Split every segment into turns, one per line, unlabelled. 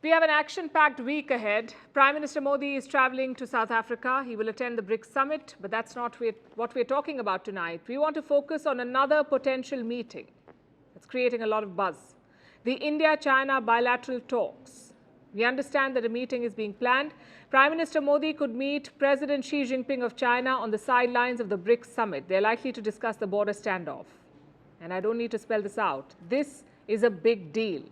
We have an action-packed week ahead. Prime Minister Modi is traveling to South Africa. He will attend the BRICS summit, but that's not what we're talking about tonight. We want to focus on another potential meeting that's creating a lot of buzz. The India-China bilateral talks. We understand that a meeting is being planned. Prime Minister Modi could meet President Xi Jinping of China on the sidelines of the BRICS summit. They're likely to discuss the border standoff. And I don't need to spell this out. This is a big deal.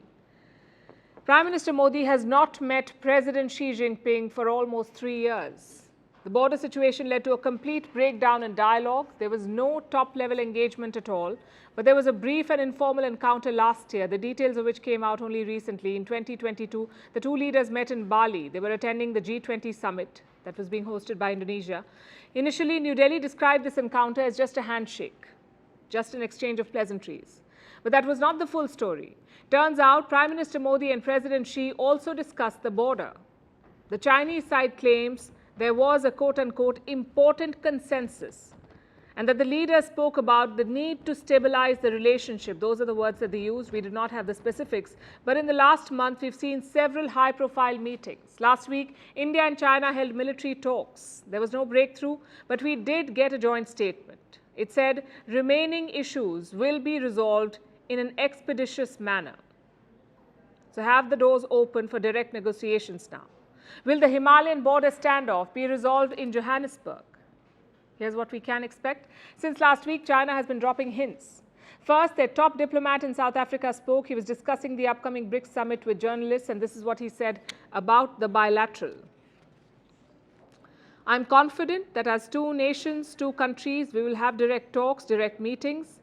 Prime Minister Modi has not met President Xi Jinping for almost 3 years. The border situation led to a complete breakdown in dialogue. There was no top-level engagement at all. But there was a brief and informal encounter last year, the details of which came out only recently. In 2022, the two leaders met in Bali. They were attending the G20 summit that was being hosted by Indonesia. Initially, New Delhi described this encounter as just a handshake, just an exchange of pleasantries. But that was not the full story. Turns out, Prime Minister Modi and President Xi also discussed the border. The Chinese side claims there was a quote-unquote important consensus and that the leaders spoke about the need to stabilize the relationship. Those are the words that they used. We did not have the specifics. But in the last month, we've seen several high-profile meetings. Last week, India and China held military talks. There was no breakthrough, but we did get a joint statement. It said remaining issues will be resolved in an expeditious manner. So have the doors open for direct negotiations now. Will the Himalayan border standoff be resolved in Johannesburg? Here's what we can expect. Since last week, China has been dropping hints. First, their top diplomat in South Africa spoke. He was discussing the upcoming BRICS summit with journalists, and this is what he said about the bilateral. I'm confident that as two nations, two countries, we will have direct talks, direct meetings.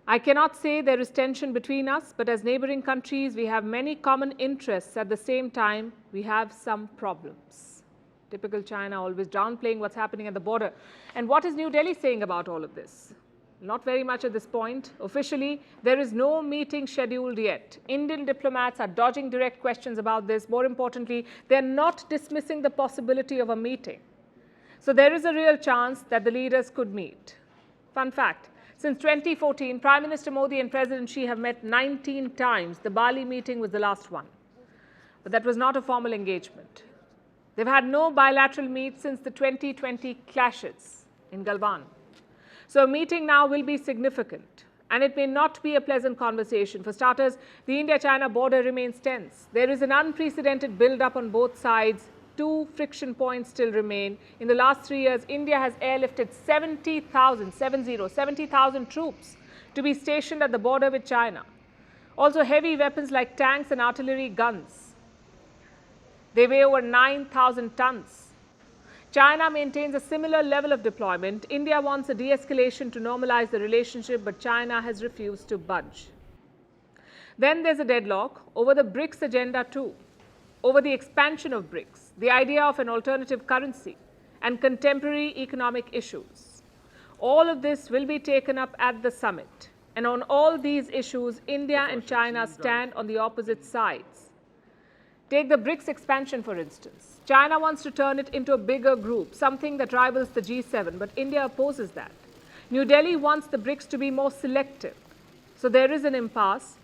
I cannot say there is tension between us, but as neighboring countries, we have many common interests. At the same time, we have some problems. Typical China, always downplaying what's happening at the border. And what is New Delhi saying about all of this? Not very much at this point. Officially, there is no meeting scheduled yet. Indian diplomats are dodging direct questions about this. More importantly, they're not dismissing the possibility of a meeting. So there is a real chance that the leaders could meet. Fun fact. Since 2014, Prime Minister Modi and President Xi have met 19 times. The Bali meeting was the last one. But that was not a formal engagement. They've had no bilateral meet since the 2020 clashes in Galwan. So a meeting now will be significant. And it may not be a pleasant conversation. For starters, the India-China border remains tense. There is an unprecedented build-up on both sides. Two friction points still remain. In the last 3 years, India has airlifted 70,000 troops to be stationed at the border with China. Also, heavy weapons like tanks and artillery guns. They weigh over 9,000 tons. China maintains a similar level of deployment. India wants a de-escalation to normalize the relationship, but China has refused to budge. Then there's a deadlock over the BRICS agenda too. Over the expansion of BRICS, the idea of an alternative currency, and contemporary economic issues. All of this will be taken up at the summit. And on all these issues, India and China stand on the opposite sides. Take the BRICS expansion, for instance. China wants to turn it into a bigger group, something that rivals the G7, but India opposes that. New Delhi wants the BRICS to be more selective. So there is an impasse.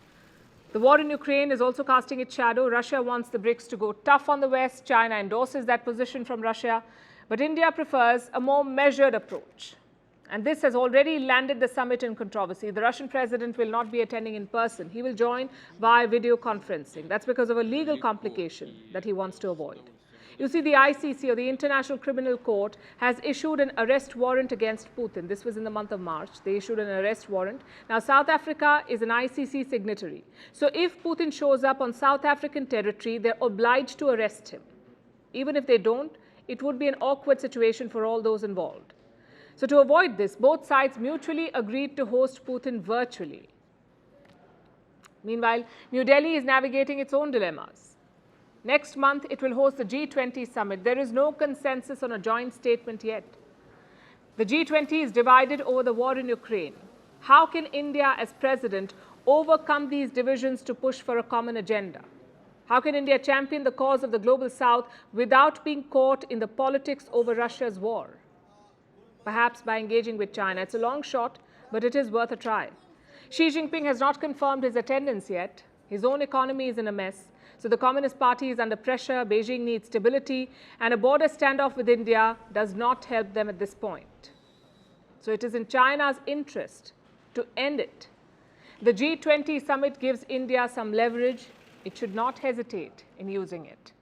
The war in Ukraine is also casting its shadow. Russia wants the BRICS to go tough on the West. China endorses that position from Russia. But India prefers a more measured approach. And this has already landed the summit in controversy. The Russian president will not be attending in person. He will join via video conferencing. That's because of a legal complication that he wants to avoid. You see, the ICC, or the International Criminal Court, has issued an arrest warrant against Putin. This was in the month of March. They issued an arrest warrant. Now, South Africa is an ICC signatory. So if Putin shows up on South African territory, they're obliged to arrest him. Even if they don't, it would be an awkward situation for all those involved. So to avoid this, both sides mutually agreed to host Putin virtually. Meanwhile, New Delhi is navigating its own dilemmas. Next month, it will host the G20 summit. There is no consensus on a joint statement yet. The G20 is divided over the war in Ukraine. How can India, as president, overcome these divisions to push for a common agenda? How can India champion the cause of the global South without being caught in the politics over Russia's war? Perhaps by engaging with China. It's a long shot, but it is worth a try. Xi Jinping has not confirmed his attendance yet. His own economy is in a mess. So the Communist Party is under pressure, Beijing needs stability, and a border standoff with India does not help them at this point. So it is in China's interest to end it. The G20 summit gives India some leverage. It should not hesitate in using it.